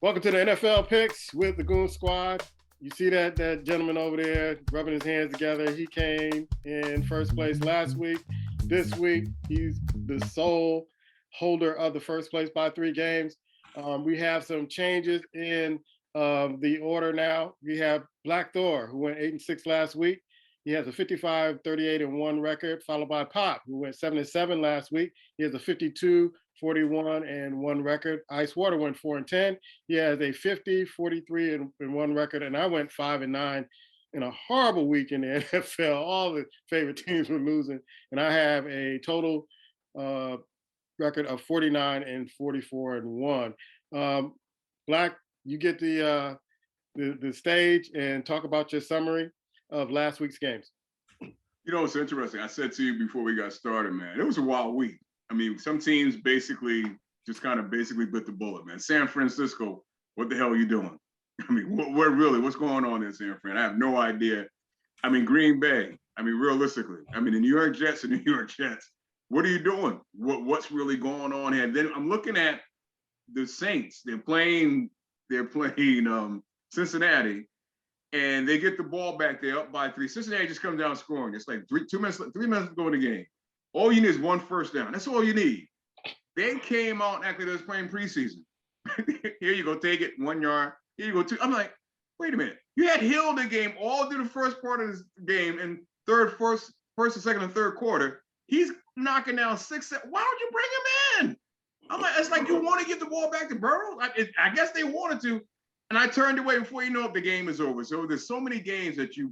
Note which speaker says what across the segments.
Speaker 1: Welcome to the NFL picks with the Goon Squad. You see that gentleman over there rubbing his hands together. He came in first place last week. This week, he's the sole holder of the first place by 3 games. We have some changes in the order now. We have Black Thor, who went 8-6 last week. He has a 55-38-1 record, followed by Pop, who went 7-7 last week. He has a 52-41-1 record. Ice Water went 4-10. He has a 50-43-1 record, and I went 5-9 in a horrible week in the NFL. All the favorite teams were losing, and I have a total record of 49-44-1. Black, you get the stage and talk about your summary of last week's games.
Speaker 2: You know, it's interesting. I said to you before we got started, man, it was a wild week. I mean, some teams basically just kind of bit the bullet, man. San Francisco, what the hell are you doing? I mean, what's going on in San Fran? I have no idea. I mean, Green Bay, I mean, realistically, I mean, the New York Jets are New York Jets. What are you doing? What's really going on here? And then I'm looking at the Saints. They're playing Cincinnati. And they get the ball back there up by 3. Cincinnati just comes down scoring. It's like 3 minutes to go in the game. All you need is 1 first down. That's all you need. They came out and acted as playing preseason. Here you go, take it, 1 yard. Here you go, 2. I'm like, wait a minute. You had Hill the game all through the first part of this game and first and second and third quarter. He's knocking down 6, 7. Why don't you bring him in? I'm like, it's like you want to get the ball back to Burrow. I guess they wanted to. And I turned away before you know it, the game is over. So there's so many games that you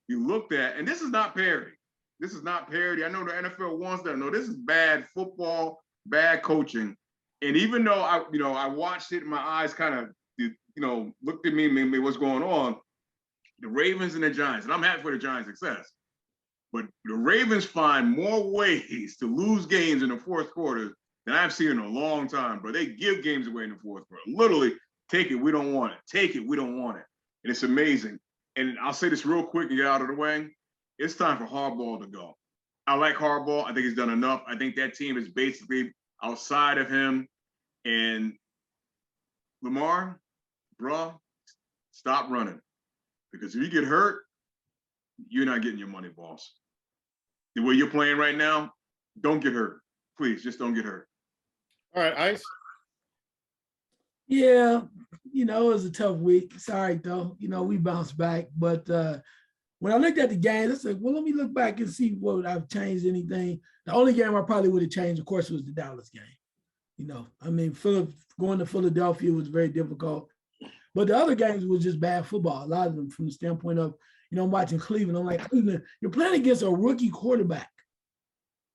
Speaker 2: looked at, and this is not parity. This is not parity. I know the NFL wants that. No, this is bad football, bad coaching. And even though I watched it, my eyes kind of looked at me, maybe what's going on. The Ravens and the Giants, and I'm happy for the Giants' success. But the Ravens find more ways to lose games in the fourth quarter than I've seen in a long time, bro. They give games away in the fourth quarter. Literally. Take it, we don't want it. Take it, we don't want it. And it's amazing. And I'll say this real quick and get out of the way. It's time for Harbaugh to go. I like Harbaugh. I think he's done enough. I think that team is basically outside of him. And Lamar, bruh, stop running. Because if you get hurt, you're not getting your money, boss. The way you're playing right now, don't get hurt. Please, just don't get hurt.
Speaker 1: All right, Ice.
Speaker 3: Yeah, it was a tough week. It's all right, though. We bounced back. But when I looked at the game, I said, well, let me look back and see what I've changed anything. The only game I probably would have changed, of course, was the Dallas game. I mean, going to Philadelphia was very difficult. But the other games was just bad football. A lot of them from the standpoint of, I'm watching Cleveland. I'm like, Cleveland, you're playing against a rookie quarterback.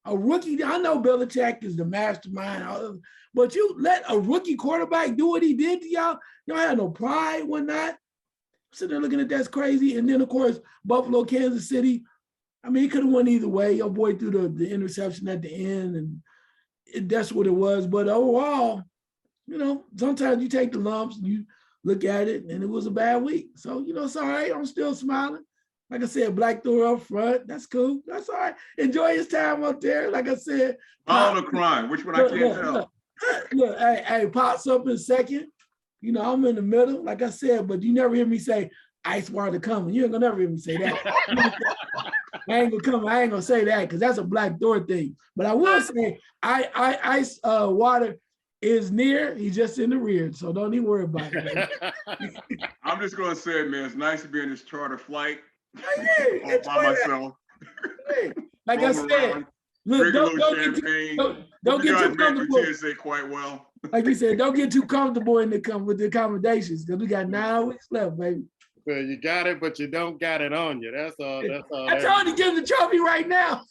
Speaker 3: A rookie, I know Belichick is the mastermind, but you let a rookie quarterback do what he did to y'all. Y'all had no pride, whatnot. I'm sitting there looking at that's crazy. And then, of course, Buffalo, Kansas City. I mean, he could have won either way. Your boy threw the interception at the end, and that's what it was. But overall, sometimes you take the lumps and you look at it, and it was a bad week. So, it's all right. I'm still smiling. Like I said, Black Thor up front. That's cool. That's all right. Enjoy his time up there. Like I said.
Speaker 2: All the crime. Which one I can't tell.
Speaker 3: Look, hey, Pops up in second. I'm in the middle. Like I said, but you never hear me say Ice Water coming. You ain't gonna never hear me say that. I ain't gonna say that because that's a Black Thor thing. But I will say Ice Water is near. He's just in the rear. So don't even worry about it.
Speaker 2: I'm just gonna say, man, it's nice to be in this charter flight.
Speaker 3: Hey,
Speaker 2: all by myself.
Speaker 3: Hey, like I said, look, don't get too comfortable.
Speaker 2: TSA quite well.
Speaker 3: Like you said, don't get too comfortable with the accommodations because we got 9 weeks left, baby.
Speaker 1: Well, you got it, but you don't got it on you. That's all.
Speaker 3: I told you to give the trophy right now.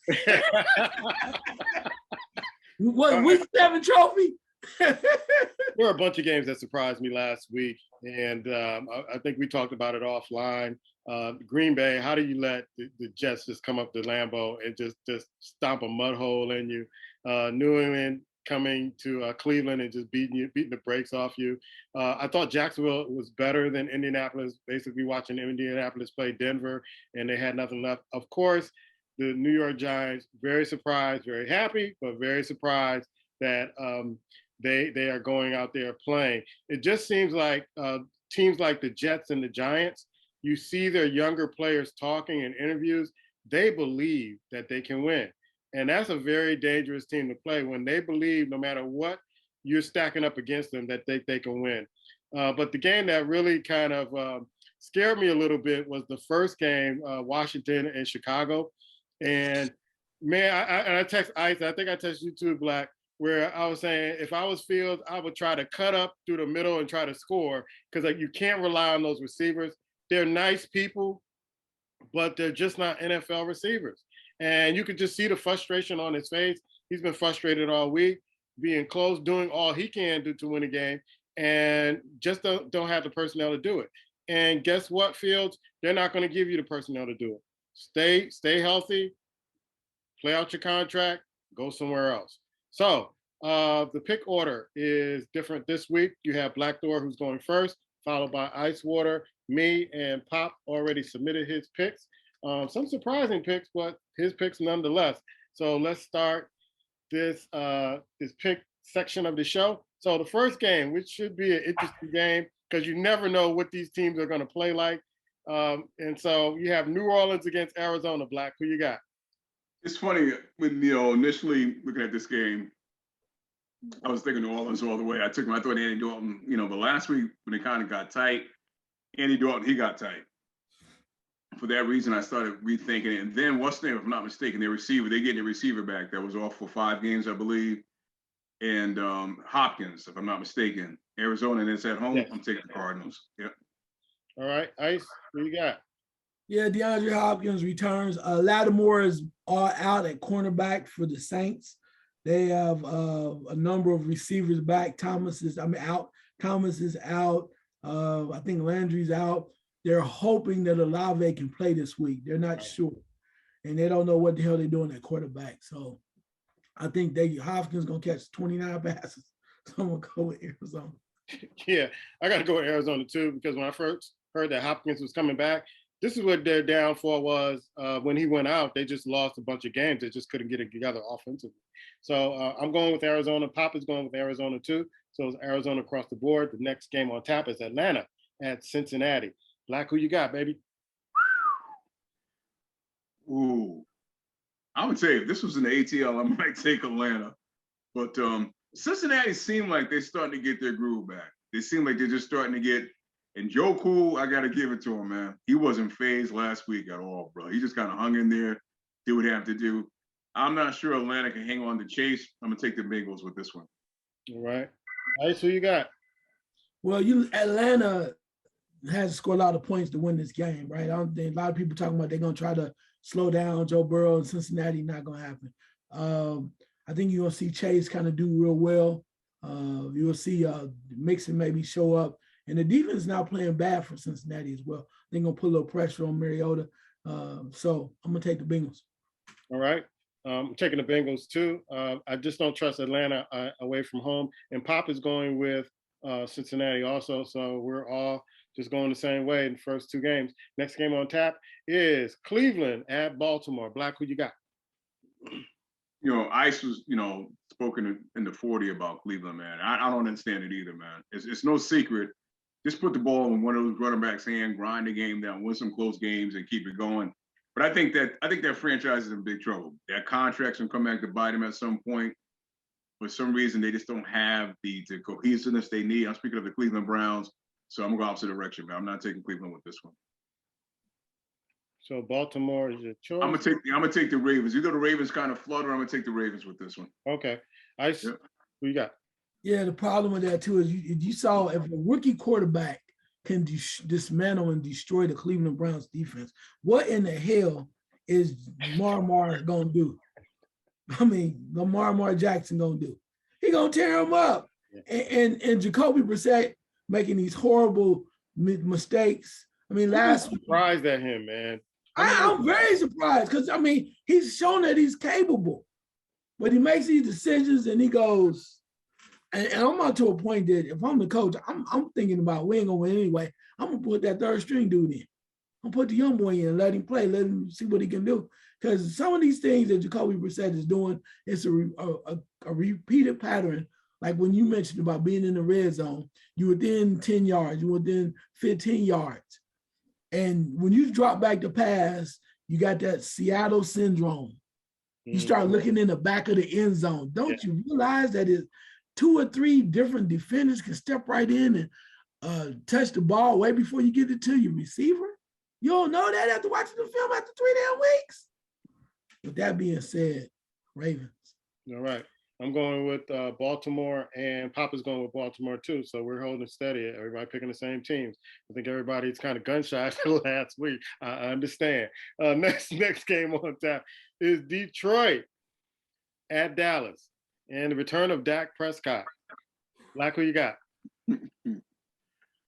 Speaker 3: What, week 7 trophy?
Speaker 1: There were a bunch of games that surprised me last week, and I think we talked about it offline. Green Bay, how do you let the Jets just come up to Lambeau and just stomp a mud hole in you? New England coming to Cleveland and just beating the brakes off you. I thought Jacksonville was better than Indianapolis, basically watching Indianapolis play Denver, and they had nothing left. Of course, the New York Giants, very surprised, very happy, but very surprised that they are going out there playing. It just seems like teams like the Jets and the Giants, you see their younger players talking in interviews, they believe that they can win. And that's a very dangerous team to play when they believe no matter what you're stacking up against them that they can win. But the game that really kind of scared me a little bit was the first game, Washington and Chicago. And man, I text Ice, I think I texted you too, Black, where I was saying if I was Fields, I would try to cut up through the middle and try to score because like, you can't rely on those receivers. They're nice people, but they're just not NFL receivers. And you could just see the frustration on his face. He's been frustrated all week, being close, doing all he can do to win a game, and just don't have the personnel to do it. And guess what, Fields? They're not going to give you the personnel to do it. Stay healthy, play out your contract, go somewhere else. So the pick order is different this week. You have Black Thor who's going first, followed by Ice Water. Me and Pop already submitted his picks. Some surprising picks, but his picks nonetheless. So let's start this pick section of the show. So the first game, which should be an interesting game because you never know what these teams are going to play like. And so you have New Orleans against Arizona. Black, who you got?
Speaker 2: It's funny when initially looking at this game, I was thinking New Orleans all the way. I thought Andy Dalton, but last week when it kind of got tight, Andy Dalton, he got tight. For that reason, I started rethinking it. And then what's the name, if I'm not mistaken, their receiver, they getting a receiver back that was off for 5 games, I believe. And Hopkins, if I'm not mistaken. Arizona, and it's at home. Yes. I'm taking the Cardinals. Yep.
Speaker 1: All right, Ice, what you got?
Speaker 3: Yeah, DeAndre Hopkins returns. Lattimore is all out at cornerback for the Saints. They have a number of receivers back. Thomas is out. Thomas is out. I think Landry's out. They're hoping that Olave can play this week. They're not sure. And they don't know what the hell they're doing at quarterback. So I think Hopkins going to catch 29 passes. So I'm going to go with Arizona.
Speaker 1: Yeah, I got to go with Arizona too because when I first heard that Hopkins was coming back, this is what their downfall was. When he went out, they just lost a bunch of games. They just couldn't get it together offensively. So I'm going with Arizona. Pop is going with Arizona too. So it's Arizona across the board. The next game on tap is Atlanta at Cincinnati. Black, who you got, baby?
Speaker 2: Ooh, I would say if this was an ATL, I might take Atlanta. But Cincinnati seemed like they're starting to get their groove back. They seem like they're just starting to get. And Joe Cool, I got to give it to him, man. He wasn't phased last week at all, bro. He just kind of hung in there, did what he had to do. I'm not sure Atlanta can hang on to Chase. I'm going to take the Bengals with this one.
Speaker 1: All right. Ice, who you got?
Speaker 3: Well, Atlanta has to score a lot of points to win this game, right? I don't think a lot of people talking about they're going to try to slow down Joe Burrow and Cincinnati. Not going to happen. I think you're going to see Chase kind of do real well. You'll see Mixon maybe show up. And the defense is now playing bad for Cincinnati as well. They're going to put a little pressure on Mariota. So I'm going to take the Bengals.
Speaker 1: All right. I'm taking the Bengals too. I just don't trust Atlanta away from home. And Pop is going with Cincinnati also. So we're all just going the same way in the first 2 games. Next game on tap is Cleveland at Baltimore. Black, who you got?
Speaker 2: Ice was, spoken in the 40 about Cleveland, man. I don't understand it either, man. It's no secret. Just put the ball in one of those running backs' hand, grind the game down, win some close games, and keep it going. But I think that franchise is in big trouble. Their contracts will come back to bite them at some point. For some reason, they just don't have the cohesiveness they need. I'm speaking of the Cleveland Browns, so I'm going to go opposite direction, man. I'm not taking Cleveland with this one.
Speaker 1: So Baltimore is your choice.
Speaker 2: I'm gonna take the Ravens. Either the Ravens kind of flutter, I'm gonna take the Ravens with this one.
Speaker 1: Okay, Ice, Who you got?
Speaker 3: Yeah, the problem with that too is you saw if a rookie quarterback can dismantle and destroy the Cleveland Browns defense, what in the hell is Lamar gonna do? I mean, Lamar Jackson gonna do? He gonna tear him up. Yeah. And Jacoby Brissett making these horrible mistakes. I mean,
Speaker 1: I'm surprised at him, man.
Speaker 3: I'm very surprised because, he's shown that he's capable. But he makes these decisions and he goes, and I'm up to a point that if I'm the coach, I'm thinking about we ain't going to win anyway. I'm going to put that 3rd string dude in. I'm going to put the young boy in, let him play, let him see what he can do. Because some of these things that Jacoby Brissett is doing, it's a repeated pattern like when you mentioned about being in the red zone, you within 10 yards, you within 15 yards. And when you drop back to pass, you got that Seattle syndrome. You start looking in the back of the end zone. Don't you realize that it's 2 or 3 different defenders can step right in and touch the ball way before you get it to your receiver? You don't know that after watching the film after 3 damn weeks. With that being said, Ravens.
Speaker 1: All right. I'm going with Baltimore, and Papa's going with Baltimore too. So we're holding steady. Everybody picking the same teams. I think everybody's kind of gun shy for last week. I understand. Next game on tap is Detroit at Dallas, and the return of Dak Prescott. Black, who you got?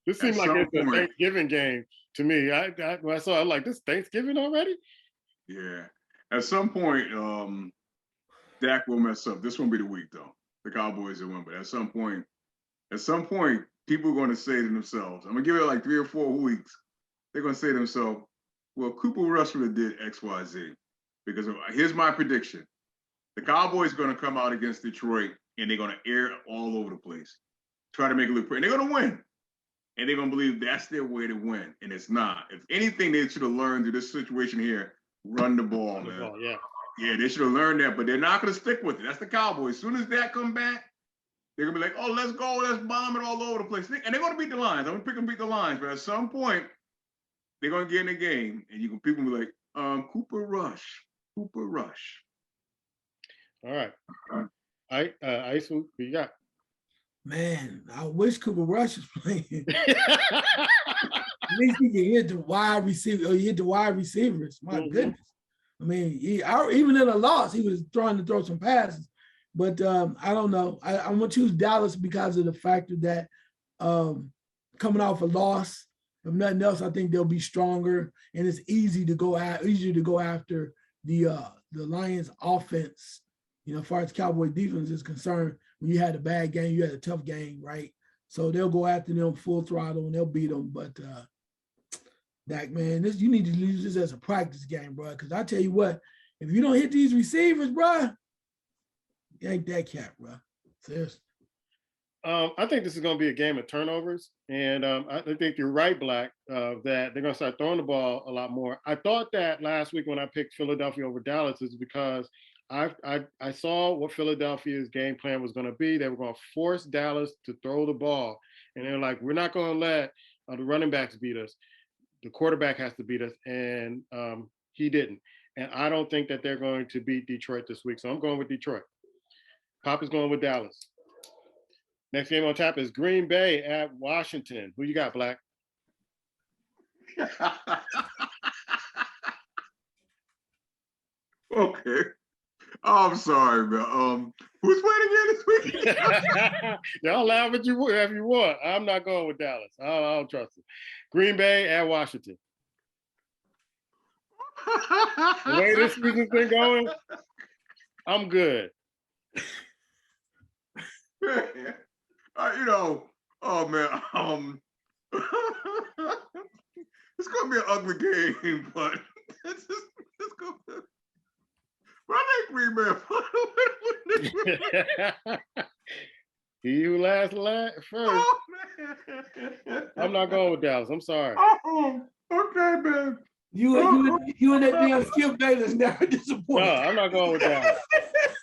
Speaker 1: This seems like it's a Thanksgiving game to me. When I saw it, I'm like, this Thanksgiving already?
Speaker 2: Yeah. At some point, Dak will mess up. This won't be the week though. The Cowboys will win, but at some point, people are going to say to themselves, I'm gonna give it like 3 or 4 weeks. They're going to say to themselves, well, Cooper Rush would have did X, Y, Z. Because here's my prediction. The Cowboys are going to come out against Detroit and they're going to air it all over the place. Try to make it look pretty. And they're going to win. And they're going to believe that's their way to win. And it's not. If anything, they should have learned through this situation here, run the ball, man. Yeah, they should have learned that, but they're not going to stick with it. That's the Cowboys. As soon as that come back, they're going to be like, oh, let's go. Let's bomb it all over the place. And they're going to beat the Lions. I'm going to pick them beat the Lions. But at some point, they're going to get in the game. And people will be like, Cooper Rush. All
Speaker 1: right. Ice, who you got?
Speaker 3: Man, I wish Cooper Rush was playing. At least he can hit the wide receiver, or he hit the wide receivers. My goodness. I mean, even in a loss, he was trying to throw some passes. But I don't know. I'm going to choose Dallas because of the factor that coming off a loss, if nothing else, I think they'll be stronger, and it's easier to go after the Lions offense. You know, as far as Cowboy defense is concerned, when you had a bad game, you had a tough game, right? So they'll go after them full throttle and they'll beat them. But Dak, man, you need to use this as a practice game, bro. Because I tell you what, if you don't hit these receivers, bro, you ain't that cat, bro. Seriously.
Speaker 1: I think this is going to be a game of turnovers, and I think you're right, Black, that they're going to start throwing the ball a lot more. I thought that last week when I picked Philadelphia over Dallas is because I saw what Philadelphia's game plan was going to be. They were going to force Dallas to throw the ball, and they're like, we're not going to let the running backs beat us. The quarterback has to beat us, and he didn't. And I don't think that they're going to beat Detroit this week, so I'm going with Detroit. Pop is going with Dallas. Next game on tap is Green Bay at Washington. Who you got, Black?
Speaker 2: Okay. I'm sorry, man. Who's playing again this week?
Speaker 1: Y'all laugh at you whatever you want. I'm not going with Dallas. I don't trust it. Green Bay at Washington. The way this season's been going, I'm good.
Speaker 2: Oh man, it's gonna be an ugly game, but it's gonna be. But I think Green Bay.
Speaker 1: He who last first. Oh, I'm not going with Dallas. I'm sorry.
Speaker 2: Okay, man.
Speaker 3: You and that damn Skip Bayless never disappointed.
Speaker 1: No, I'm not going with Dallas.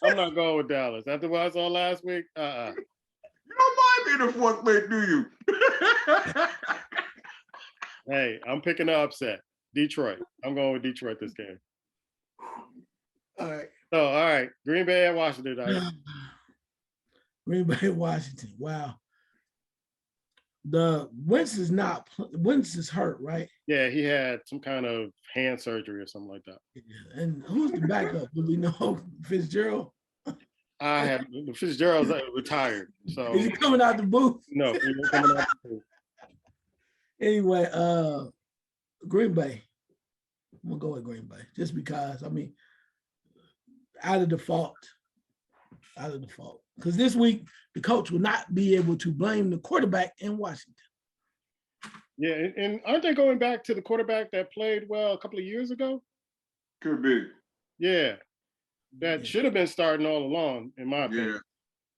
Speaker 1: I'm not going with Dallas. After what I saw last week,
Speaker 2: You don't mind being the fourth place, do you?
Speaker 1: Hey, I'm picking the upset. Detroit. I'm going with Detroit this game.
Speaker 3: All right.
Speaker 1: So, all right. Green Bay at Washington. Right?
Speaker 3: Green Bay, Washington. Wow. The Wentz is hurt, right?
Speaker 1: Yeah, he had some kind of hand surgery or something like that.
Speaker 3: Yeah. And who's the backup? Do we know? Fitzgerald?
Speaker 1: Fitzgerald's retired. So
Speaker 3: is he coming out the booth?
Speaker 1: No, he's coming out the booth.
Speaker 3: Anyway, Green Bay. I'm gonna go with Green Bay just because. I mean, out of default. Because this week the coach will not be able to blame the quarterback in Washington.
Speaker 1: Yeah, and aren't they going back to the quarterback that played well a couple of years ago?
Speaker 2: Could be.
Speaker 1: Yeah. That should have been starting all along, in my opinion.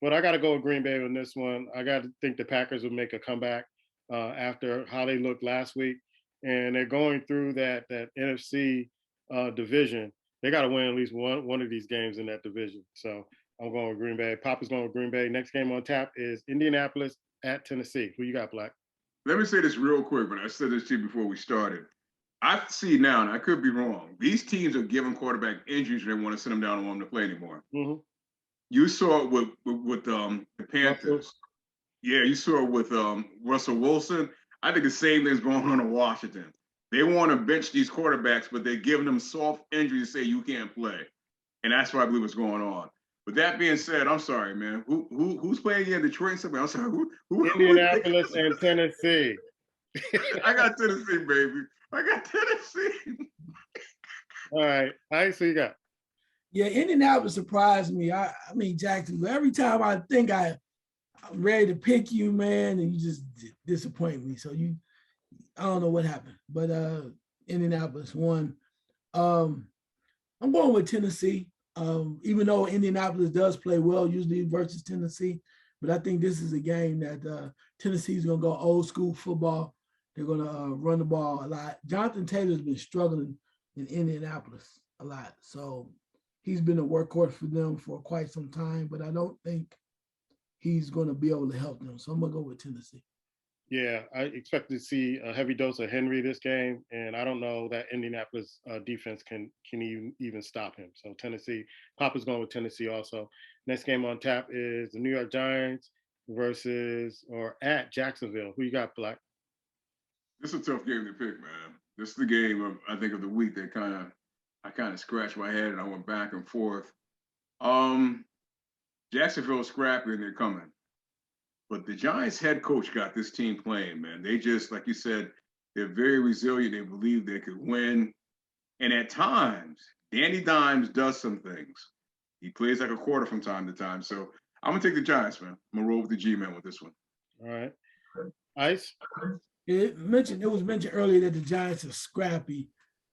Speaker 1: But I got to go with Green Bay on this one. I got to think the Packers will make a comeback after how they looked last week, and they're going through that NFC division. They got to win at least one of these games in that division. So I'm going with Green Bay. Papa's going with Green Bay. Next game on tap is Indianapolis at Tennessee. Who you got, Black?
Speaker 2: Let me say this real quick, but I said this to you before we started. I see now, and I could be wrong, these teams are giving quarterback injuries when they want to send them down and want them to play anymore.
Speaker 1: Mm-hmm.
Speaker 2: You saw it with the Panthers.
Speaker 1: Russell.
Speaker 2: Yeah, you saw it with Russell Wilson. I think the same thing's going on in Washington. They want to bench these quarterbacks, but they're giving them soft injuries to say you can't play. And that's what I believe is going on. But that being said, I'm sorry, man. Who's playing again? Detroit and something? I'm sorry.
Speaker 1: Indianapolis and Tennessee.
Speaker 2: I got Tennessee, baby. I got Tennessee.
Speaker 1: All right, so you got.
Speaker 3: Yeah, Indianapolis surprised me. I mean, Jacksonville. Every time I think I'm ready to pick you, man, and you just disappoint me. So I don't know what happened, but Indianapolis won. I'm going with Tennessee. Even though Indianapolis does play well usually versus Tennessee, but I think this is a game that Tennessee is going to go old school football. They're going to run the ball a lot. Jonathan Taylor's been struggling in Indianapolis a lot. So he's been a workhorse for them for quite some time, but I don't think he's going to be able to help them. So I'm going to go with Tennessee.
Speaker 1: Yeah, I expect to see a heavy dose of Henry this game, and I don't know that Indianapolis defense can even stop him. So Tennessee, Papa's going with Tennessee also. Next game on tap is the New York Giants versus or at Jacksonville. Who you got, Black?
Speaker 2: This is a tough game to pick, man. This is the game of I think of the week that I kind of scratched my head and I went back and forth. Jacksonville's scrappy and they're coming. But the Giants head coach got this team playing, man. They just, like you said, they're very resilient. They believe they could win. And at times, Danny Dimes does some things. He plays like a quarter from time to time. So I'm going to take the Giants, man. I'm going to roll with the G-Man with this one.
Speaker 1: All right. Ice?
Speaker 3: It was mentioned earlier that the Giants are scrappy,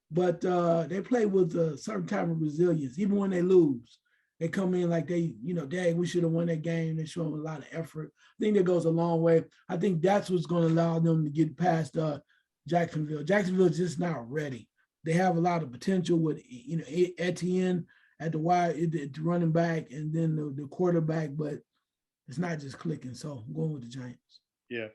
Speaker 3: but they play with a certain type of resilience. Even when they lose, they come in like dang, we should have won that game. They show them a lot of effort. I think that goes a long way. I think that's what's going to allow them to get past Jacksonville. Jacksonville's just not ready. They have a lot of potential with Etienne at the wide, the running back, and then the quarterback, but it's not just clicking. So I'm going with the Giants.
Speaker 1: Yeah.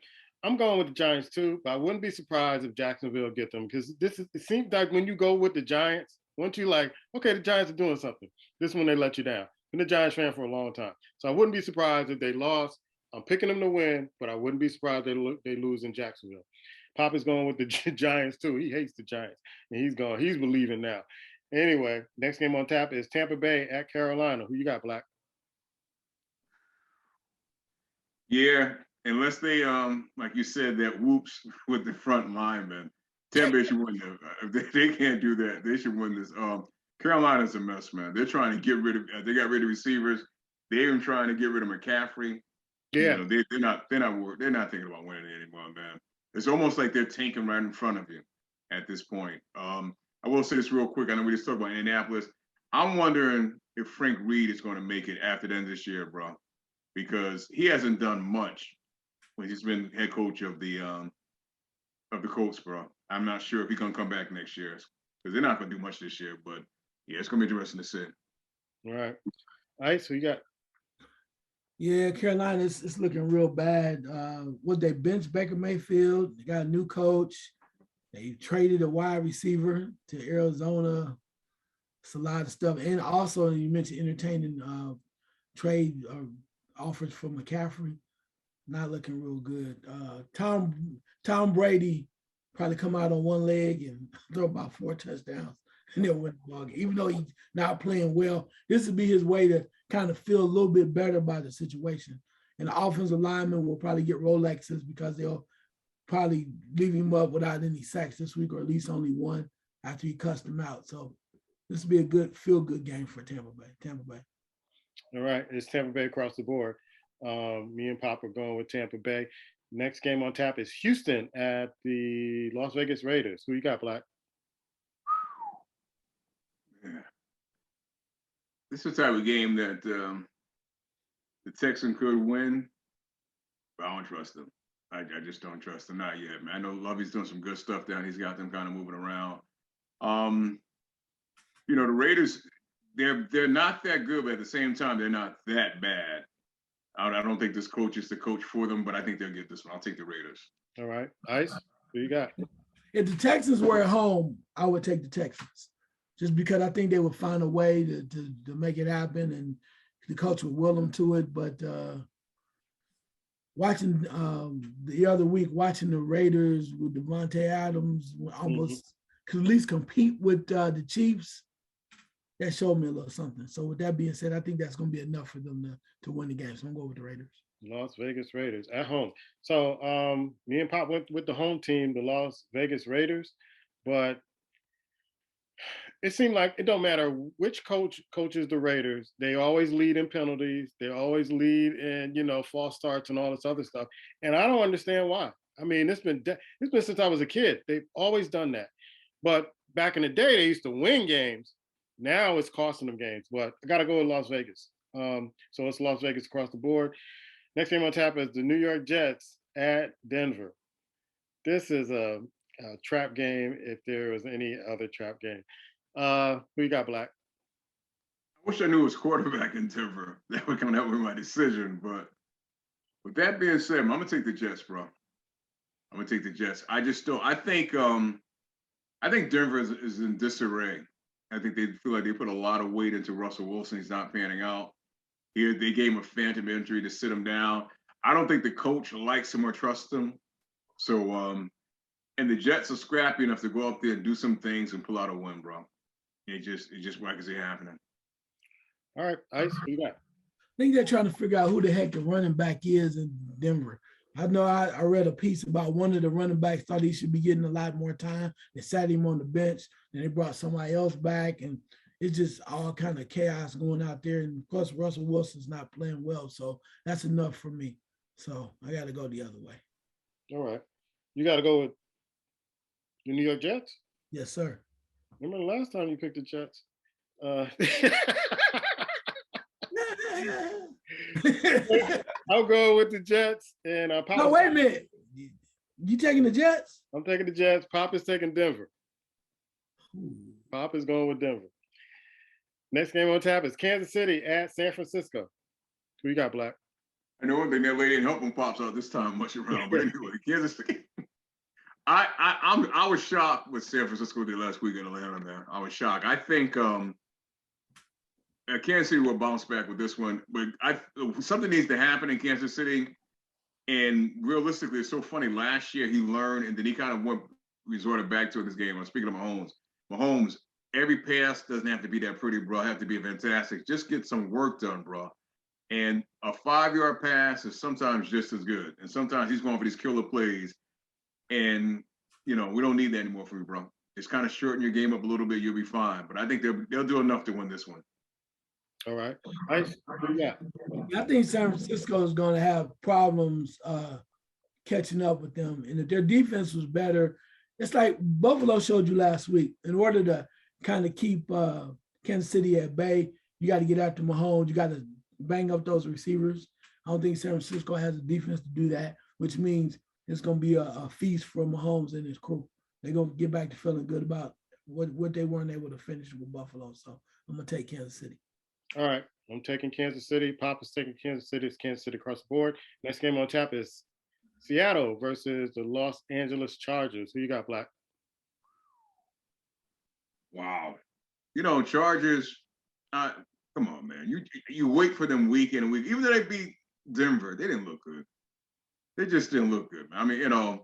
Speaker 1: I'm going with the Giants too, but I wouldn't be surprised if Jacksonville get them because it seems like when you go with the Giants, once you like, okay, the Giants are doing something. This one they let you down. Been a Giants fan for a long time. So I wouldn't be surprised if they lost. I'm picking them to win, but I wouldn't be surprised they lose in Jacksonville. Papa's going with the Giants too. He hates the Giants, and he's believing now. Anyway, next game on tap is Tampa Bay at Carolina. Who you got, Black?
Speaker 2: Yeah, unless they like you said, that whoops with the front linemen. Tampa Bay should win them. If they can't do that, they should win this. Carolina's a mess, man. They're trying to get rid of. They got rid of receivers. They're even trying to get rid of McCaffrey.
Speaker 1: Yeah,
Speaker 2: they're not thinking about winning anymore, man. It's almost like they're tanking right in front of you at this point. I will say this real quick. I know we just talked about Indianapolis. I'm wondering if Frank Reed is going to make it after the end of this year, bro, because he hasn't done much when he's been head coach of the Colts, bro. I'm not sure if he's going to come back next year because they're not going to do much this year. But yeah, it's going to be interesting to see.
Speaker 1: All right. Ice, who you got?
Speaker 3: Yeah, Carolina is looking real bad. Would they bench Baker Mayfield? They got a new coach. They traded a wide receiver to Arizona. It's a lot of stuff. And also, you mentioned entertaining trade offers for McCaffrey. Not looking real good. Tom Brady probably come out on one leg and throw about 4 touchdowns and they'll win the ball game. Even though he's not playing well, this would be his way to kind of feel a little bit better about the situation. And the offensive lineman will probably get Rolexes because they'll probably leave him up without any sacks this week, or at least only one after he cussed him out. So this will be a good feel-good game for Tampa Bay.
Speaker 1: All right, it's Tampa Bay across the board. Me and Pop are going with Tampa Bay. Next game on tap is Houston at the Las Vegas Raiders. Who you got, Black?
Speaker 2: Yeah. This is the type of game that The Texans could win, but I don't trust them. I just don't trust them. Not yet, man. I know Lovey's doing some good stuff down. He's got them kind of moving around. The Raiders, they're not that good, but at the same time, they're not that bad. I don't think this coach is the coach for them, but I think they'll get this one. I'll take the Raiders.
Speaker 1: All right. Ice, who you got?
Speaker 3: If the Texans were at home, I would take the Texans, just because I think they would find a way to make it happen, and the coach would will them to it. But watching the other week, watching the Raiders with Devontae Adams almost could at least compete with the Chiefs, that showed me a little something. So with that being said, I think that's going to be enough for them to win the game. So I'm going to go with the Raiders.
Speaker 1: Las Vegas Raiders at home. So me and Pop went with the home team, the Las Vegas Raiders, but it seemed like it don't matter which coach coaches the Raiders. They always lead in penalties. They always lead in, false starts and all this other stuff. And I don't understand why. I mean, it's been since I was a kid. They've always done that. But back in the day, they used to win games. Now it's costing them games. But I got to go with Las Vegas. So it's Las Vegas across the board. Next game on tap is the New York Jets at Denver. This is a trap game if there was any other trap game. Who you got, Black?
Speaker 2: I wish I knew it was quarterback in Denver. That would come out with my decision. But with that being said, I'm gonna take the Jets, bro. I'm gonna take the Jets. I think Denver is in disarray. I think they feel like they put a lot of weight into Russell Wilson. He's not panning out. Here they gave him a phantom injury to sit him down. I don't think the coach likes him or trusts him. So and the Jets are scrappy enough to go up there and do some things and pull out a win, bro. It just why is it happening?
Speaker 1: All right, Ice, who you got?
Speaker 3: I think they're trying to figure out who the heck the running back is in Denver. I know I read a piece about one of the running backs thought he should be getting a lot more time. They sat him on the bench, and they brought somebody else back, and it's just all kind of chaos going out there. And plus, Russell Wilson's not playing well, so that's enough for me. So I got to go the other way.
Speaker 1: All right, you got to go with the New York Jets.
Speaker 3: Yes, sir.
Speaker 1: Remember the last time you picked the Jets? I'll go with the Jets and Pop.
Speaker 3: No, wait a minute. You taking the Jets?
Speaker 1: I'm taking the Jets. Pop is taking Denver. Pop is going with Denver. Next game on tap is Kansas City at San Francisco. Who you got, Black?
Speaker 2: I know one thing that lady didn't help when Pop's out this time much around, but anyway, Kansas City. I was shocked with San Francisco did last week in Atlanta, man. I was shocked. I think Kansas City will bounce back with this one, but something needs to happen in Kansas City. And realistically, it's so funny. Last year he learned, and then he kind of resorted back to this game. I'm speaking of Mahomes, every pass doesn't have to be that pretty, bro. Have to be fantastic. Just get some work done, bro. And a 5-yard pass is sometimes just as good. And sometimes he's going for these killer plays. And, we don't need that anymore from you, bro. It's kind of shorten your game up a little bit. You'll be fine. But I think they'll do enough to win this one.
Speaker 1: All right. Ice, yeah.
Speaker 3: I think San Francisco is going to have problems catching up with them. And if their defense was better, it's like Buffalo showed you last week. In order to kind of keep Kansas City at bay, you got to get after Mahomes. You got to bang up those receivers. I don't think San Francisco has the defense to do that, which means it's going to be a feast for Mahomes and his crew. They're going to get back to feeling good about what they weren't able to finish with Buffalo. So I'm going to take Kansas City.
Speaker 1: All right. I'm taking Kansas City. Pop is taking Kansas City. It's Kansas City across the board. Next game on tap is Seattle versus the Los Angeles Chargers. Who you got, Black?
Speaker 2: Wow. Chargers, come on, man. You wait for them week in and week. Even though they beat Denver, they didn't look good. They just didn't look good, man. I mean,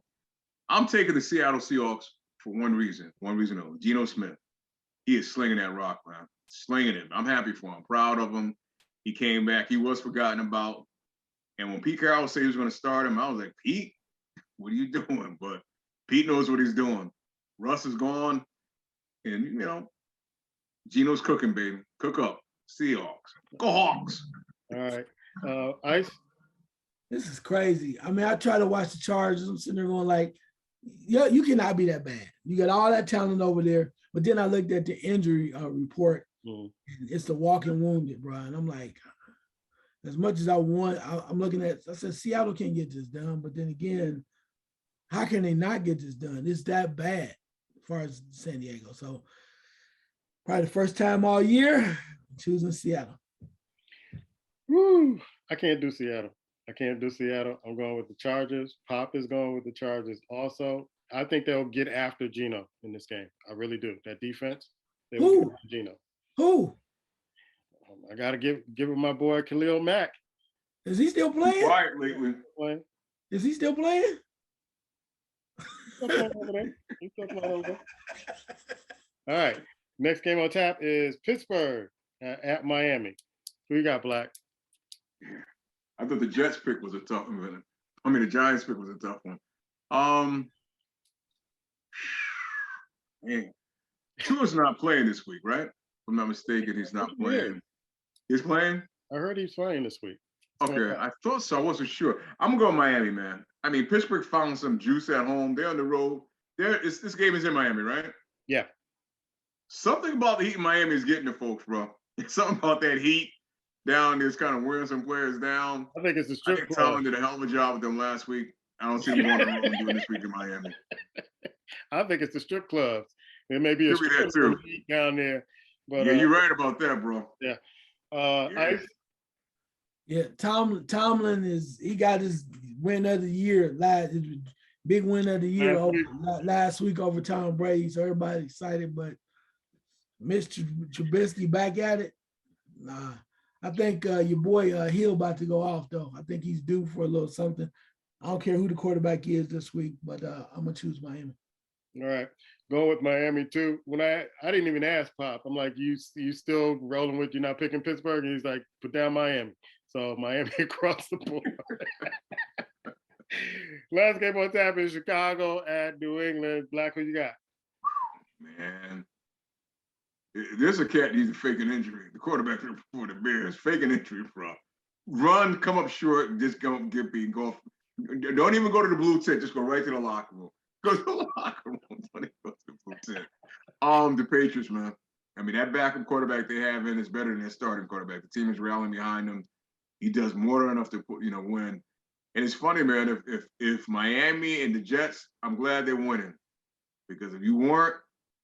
Speaker 2: I'm taking the Seattle Seahawks for one reason only. Geno Smith. He is slinging that rock, man. Slinging it. I'm happy for him. Proud of him. He came back. He was forgotten about. And when Pete Carroll said he was going to start him, I was like, Pete, what are you doing? But Pete knows what he's doing. Russ is gone. And, Geno's cooking, baby. Cook up. Seahawks. Go Hawks.
Speaker 1: All right. Ice?
Speaker 3: This is crazy. I mean, I try to watch the Chargers. I'm sitting there going like, yeah, you cannot be that bad. You got all that talent over there. But then I looked at the injury report. It's the walking wounded, bro. And I'm like, as much as I want, I'm looking at, I said, Seattle can get this done. But then again, how can they not get this done? It's that bad as far as San Diego. So probably the first time all year, I'm choosing Seattle.
Speaker 1: Woo! I can't do Seattle. I can't do Seattle. I'm going with the Chargers. Pop is going with the Chargers also. I think they'll get after Geno in this game. I really do. That defense, they will get
Speaker 3: Who?
Speaker 1: after Geno.
Speaker 3: Who?
Speaker 1: I got to give it my boy Khalil Mack.
Speaker 3: Is he still playing?
Speaker 2: Quiet lately.
Speaker 1: Playing.
Speaker 3: Is he still playing?
Speaker 1: He's still playing over there. He's still playing over there. All right. Next game on tap is Pittsburgh at Miami. Who you got, Black?
Speaker 2: I thought the Jets pick was a tough one. I mean, the Giants pick was a tough one. Man, Tua's not playing this week, right? If I'm not mistaken, he's not playing. He's playing?
Speaker 1: I heard he's playing this week.
Speaker 2: Okay, I thought so. I wasn't sure. I'm gonna go Miami, man. I mean, Pittsburgh found some juice at home. They're on the road. This game is in Miami, right?
Speaker 1: Yeah.
Speaker 2: Something about the heat in Miami is getting to folks, bro. Something about that heat down there's kind of wearing some players down.
Speaker 1: I think it's the strip club.
Speaker 2: Tomlin did a hell of a job with them last week. I don't see him going on doing this week in Miami.
Speaker 1: I think it's the strip clubs. There may be a strip club down there. But,
Speaker 2: yeah, you're right about that, bro.
Speaker 1: Yeah.
Speaker 2: Yeah.
Speaker 3: Yeah, Tomlin he got his win of the year, his big win of the year last week over Tom Brady. So everybody excited, but Mr. Trubisky back at it. Nah, I think your boy Hill about to go off though. I think he's due for a little something. I don't care who the quarterback is this week, but I'm gonna choose Miami.
Speaker 1: All right, going with Miami too. When I didn't even ask Pop. I'm like, you still rolling with you not picking Pittsburgh? And he's like, put down Miami. So Miami across the board. Last game on tap is Chicago at New England. Black, who you got?
Speaker 2: Man, there's a cat needs a faking injury. The quarterback for the Bears faking injury, bro. Run, come up short, just go get beat. Go. Don't even go to the blue tent. Just go right to the locker room. Go to the locker room. Don't even go to the blue tent. The Patriots, man. I mean, that backup quarterback they have in is better than their starting quarterback. The team is rallying behind him. He does more than enough to win. And it's funny, man. If Miami and the Jets, I'm glad they're winning, because if you weren't,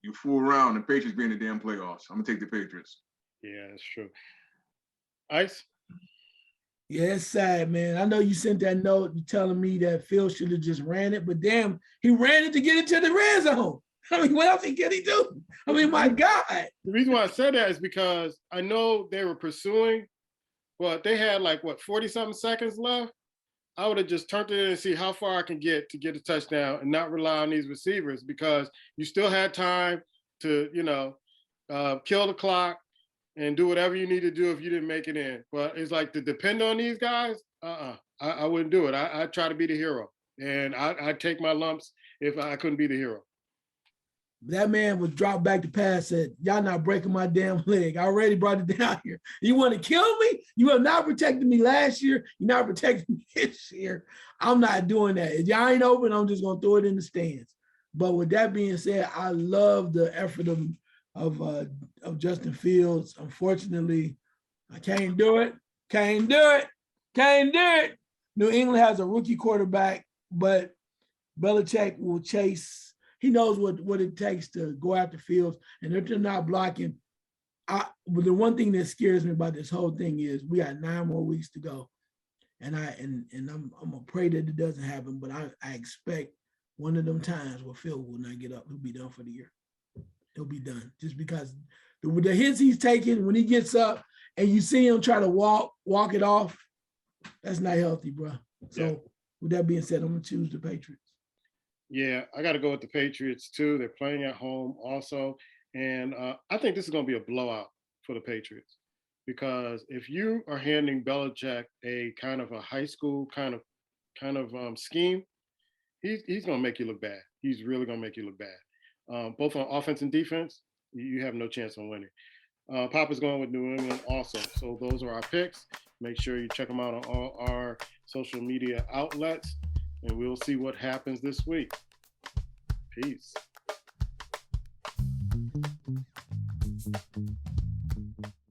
Speaker 2: you fool around. The Patriots being in the damn playoffs. I'm gonna take the Patriots.
Speaker 1: Yeah, that's true. Ice.
Speaker 3: Yeah, it's sad, man. I know you sent that note telling me that Phil should have just ran it, but damn, he ran it to get into the red zone. I mean, what else can he do? I mean, my God.
Speaker 1: The reason why I said that is because I know they were pursuing, but they had 40-something seconds left. I would have just turned it in and see how far I can get to get a touchdown and not rely on these receivers, because you still had time to, kill the clock and do whatever you need to do if you didn't make it in. But it's like, to depend on these guys, I wouldn't do it. I try to be the hero, and I'd take my lumps if I couldn't be the hero.
Speaker 3: That man was dropped back to pass, said, y'all not breaking my damn leg. I already brought it down here. You want to kill me? You have not protected me last year. You're not protecting me this year. I'm not doing that. If y'all ain't open, I'm just going to throw it in the stands. But with that being said, I love the effort of Justin Fields. Unfortunately, I can't do it. Can't do it. New England has a rookie quarterback, but Belichick will chase. He knows what it takes to go after Fields, and if they're not blocking, but the one thing that scares me about this whole thing is we got 9 more weeks to go, and I'm gonna pray that it doesn't happen, but I expect one of them times where Phil will not get up. He'll be done for the year. He'll be done, just because the hits he's taking when he gets up and you see him try to walk it off, that's not healthy, bro. So with that being said, I'm gonna choose the Patriots.
Speaker 1: Yeah, I got to go with the Patriots too. They're playing at home also. And I think this is going to be a blowout for the Patriots, because if you are handing Belichick a kind of a high school kind of scheme, he's going to make you look bad. He's really going to make you look bad. Both on offense and defense, you have no chance on winning. Papa's going with New England also. So those are our picks. Make sure you check them out on all our social media outlets, and we'll see what happens this week. Peace.